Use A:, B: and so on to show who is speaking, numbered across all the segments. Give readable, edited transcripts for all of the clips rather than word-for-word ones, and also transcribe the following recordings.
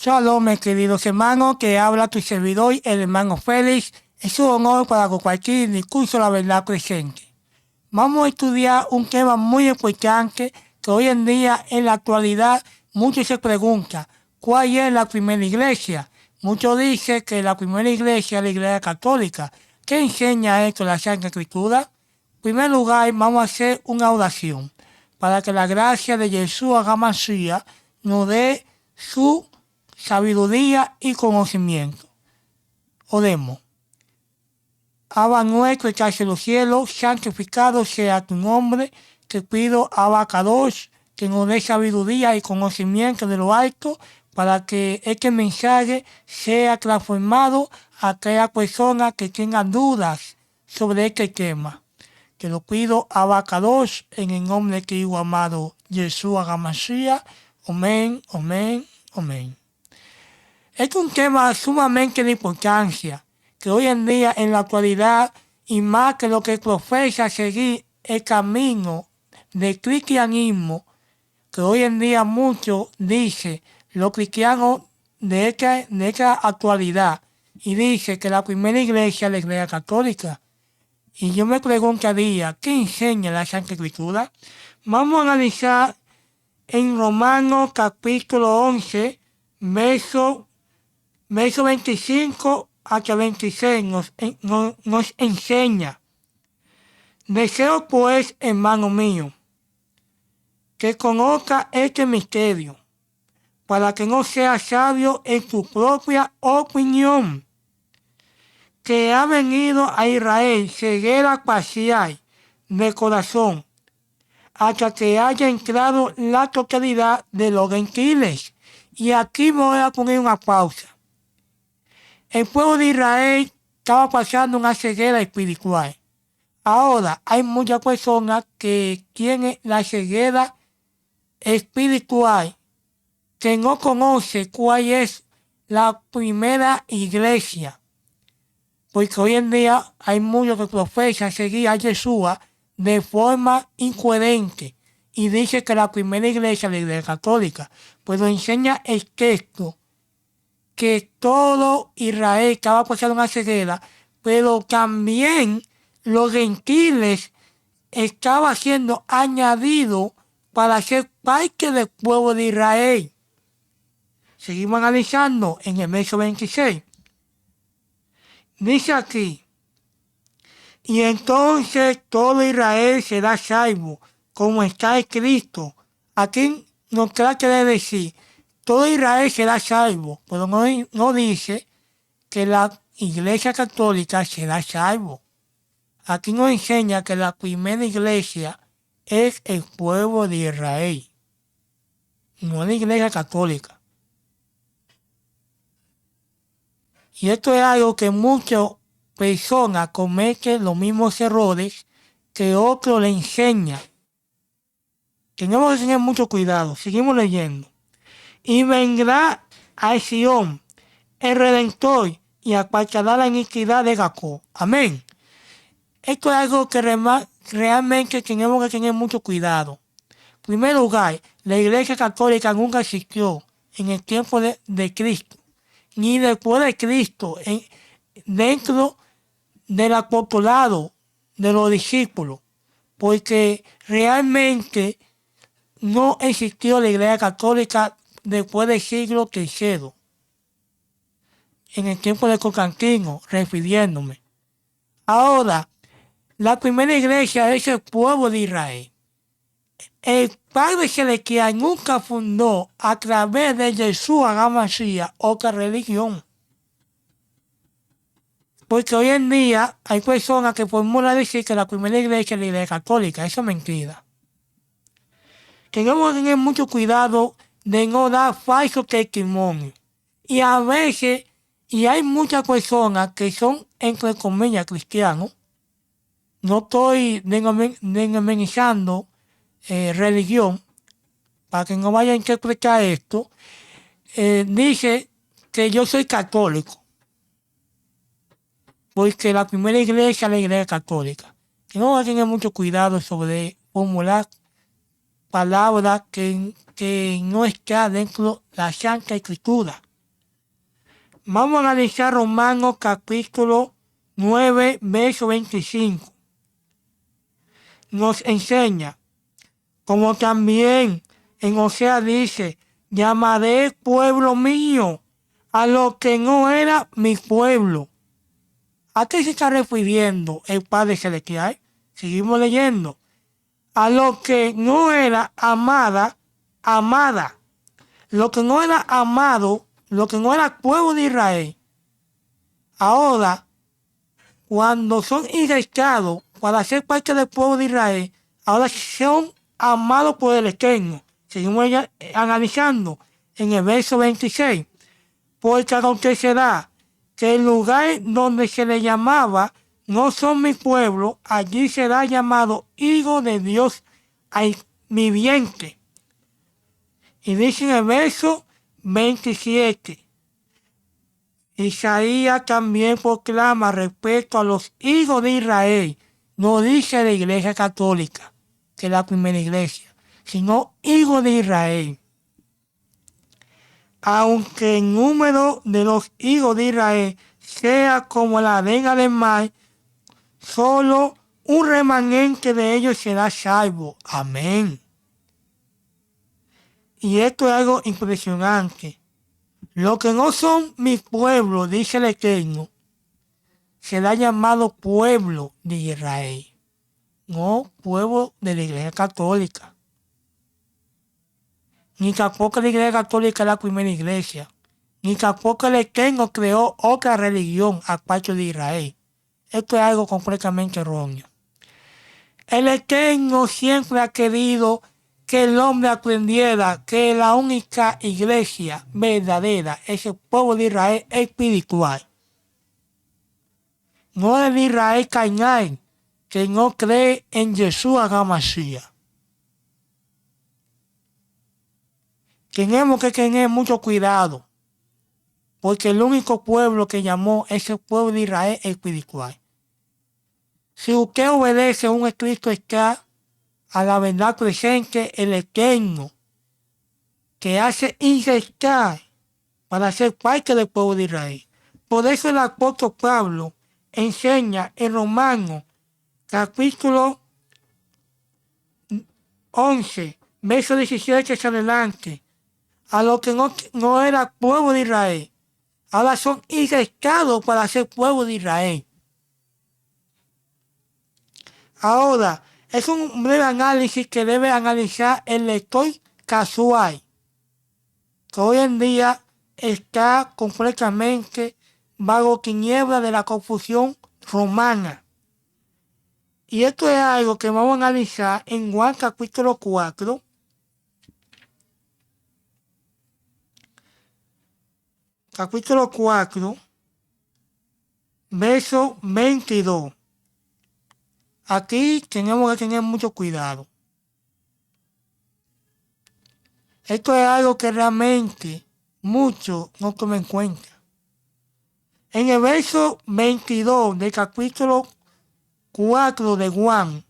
A: Shalom, mis queridos hermanos, que habla tu servidor, el hermano Félix. Es un honor para compartir el discurso de la verdad presente. Vamos a estudiar un tema muy importante que hoy en día, en la actualidad, muchos se preguntan, ¿cuál es la primera iglesia? Muchos dicen que la primera iglesia es la iglesia católica. ¿Qué enseña esto la Santa Escritura? En primer lugar, vamos a hacer una oración para que la gracia de Jesús HaMashiach nos dé su sabiduría y conocimiento. Oremos. Abba nuestro que estás en los cielos, santificado sea tu nombre. Te pido, Abacados, que nos dé sabiduría y conocimiento de lo alto para que este mensaje sea transformado a aquella persona que tenga dudas sobre este tema. Te lo pido, Abacados, en el nombre de tu Hijo amado Jesús HaMashiach. Amén, amén, amén. Es un tema sumamente de importancia, que hoy en día, en la actualidad, y más que lo que profesa seguir el camino del cristianismo, que hoy en día muchos dicen, los cristianos de esta actualidad, y dice que la primera iglesia es la iglesia católica. Y yo me preguntaría, ¿qué enseña la Santa Escritura? Vamos a analizar en Romanos capítulo 11, verso 25 hasta 26 nos enseña. Deseo pues, hermano mío, que conozca este misterio, para que no sea sabio en tu propia opinión, que ha venido a Israel ceguera parcial de corazón, hasta que haya entrado la totalidad de los gentiles. Y aquí me voy a poner una pausa. El pueblo de Israel estaba pasando una ceguera espiritual. Ahora hay muchas personas que tienen la ceguera espiritual, que no conocen cuál es la primera iglesia. Porque hoy en día hay muchos que profesan seguir a Jesús de forma incoherente y dice que la primera iglesia es la iglesia católica. Pues lo enseña el texto que todo Israel estaba pasando una ceguera, pero también los gentiles estaban siendo añadidos para ser parte del pueblo de Israel. Seguimos analizando en el verso 26. Dice aquí, y entonces todo Israel será salvo, como está escrito. Aquí nos trata de decir, todo Israel será salvo, pero no dice que la iglesia católica será salvo. Aquí nos enseña que la primera iglesia es el pueblo de Israel, no la iglesia católica. Y esto es algo que muchas personas cometen los mismos errores que otros le enseñan. Tenemos que tener mucho cuidado. Seguimos leyendo. Y vendrá a Sion el Redentor y apartará la iniquidad de Jacob. Amén. Esto es algo que realmente tenemos que tener mucho cuidado. En primer lugar, la iglesia católica nunca existió en el tiempo de Cristo, ni después de Cristo, dentro del apostolado de los discípulos, porque realmente no existió la iglesia católica después del siglo III, en el tiempo de Constantino, refiriéndome. Ahora, la primera iglesia es el pueblo de Israel. El Padre Celestial nunca fundó a través de Jesús HaMashiach otra religión. Porque hoy en día hay personas que formulan decir que la primera iglesia es la iglesia católica. Eso es mentira. Tenemos que tener mucho cuidado de no dar falso testimonio. Y a veces, y hay muchas personas que son, entre comillas, cristianos. No estoy denominando religión, para que no vaya a interpretar esto. Dice que yo soy católico, porque la primera iglesia es la iglesia católica. Tenemos que tener mucho cuidado sobre formular palabras que no están dentro de la Santa Escritura. Vamos a analizar Romanos capítulo 9, verso 25. Nos enseña, como también en Osea dice, llamaré pueblo mío a lo que no era mi pueblo. ¿A qué se está refiriendo el Padre Celestial? Seguimos leyendo. A lo que no era amada. Lo que no era amado, lo que no era pueblo de Israel. Ahora, cuando son ingresados para ser parte del pueblo de Israel, ahora son amados por el Eterno. Seguimos analizando en el verso 26. Porque acontecerá que el lugar donde se le llamaba no son mi pueblo, allí será llamado hijo de Dios viviente. Y dice en el verso 27. Isaías también proclama respecto a los hijos de Israel, no dice la Iglesia Católica, que es la primera iglesia, sino hijos de Israel. Aunque el número de los hijos de Israel sea como la arena del mar, solo un remanente de ellos será salvo. Amén. Y esto es algo impresionante. Los que no son mi pueblo, dice el Eterno, será llamado pueblo de Israel, no pueblo de la Iglesia Católica. Ni tampoco la Iglesia Católica es la primera iglesia. Ni tampoco el Eterno creó otra religión aparte de Israel. Esto es algo completamente erróneo. El Eterno siempre ha querido que el hombre aprendiera que la única iglesia verdadera es el pueblo de Israel espiritual. No es el Israel carnal que no cree en Jesús HaMashiach. Tenemos que tener mucho cuidado, porque el único pueblo que llamó es el pueblo de Israel espiritual. Si usted obedece a un Cristo está a la verdad presente, el Eterno, que hace ingresar para ser parte del pueblo de Israel. Por eso el apóstol Pablo enseña en Romanos capítulo 11, verso 17 hacia adelante, a los que no era pueblo de Israel, ahora son ingresados para ser pueblo de Israel. Ahora, es un breve análisis que debe analizar el lector casual, que hoy en día está completamente bajo tinieblas de la confusión romana. Y esto es algo que vamos a analizar en Juan capítulo 4, verso 22. Aquí tenemos que tener mucho cuidado. Esto es algo que realmente muchos no toman en cuenta. En el verso 22 del capítulo 4 de Juan,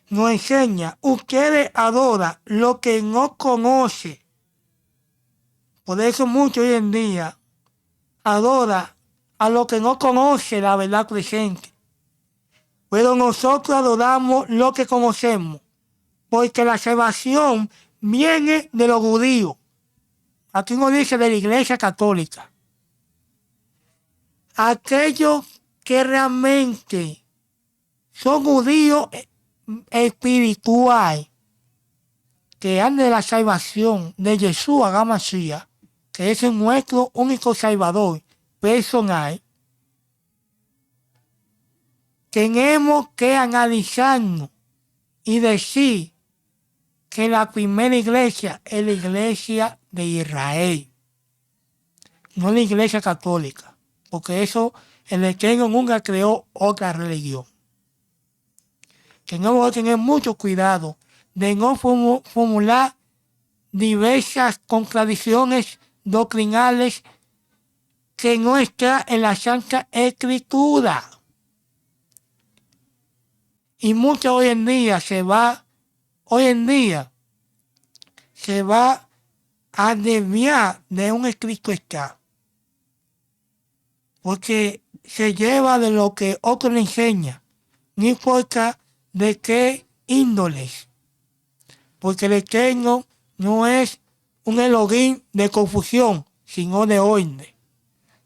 A: nos enseña, ustedes adoran lo que no conoce. Por eso muchos hoy en día adoran a lo que no conoce la verdad presente. Pero nosotros adoramos lo que conocemos, porque la salvación viene de los judíos. Aquí nos dice de la Iglesia Católica. Aquellos que realmente son judíos espiritual, que han de la salvación de Jesús HaMashiach, que es nuestro único salvador personal, tenemos que analizarnos y decir que la primera iglesia es la iglesia de Israel, no la iglesia católica, porque eso el Eterno nunca creó otra religión. Tenemos que tener mucho cuidado de no formular diversas contradicciones doctrinales que no están en la Santa Escritura. Y mucho hoy en día se va a desviar de un Cristo está. porque se lleva de lo que otro le enseña, no importa de qué índoles, porque el Eterno no es un Elohim de confusión, sino de orden.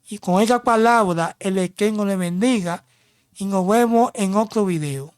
A: Y con esa palabra el Eterno le bendiga y nos vemos en otro video.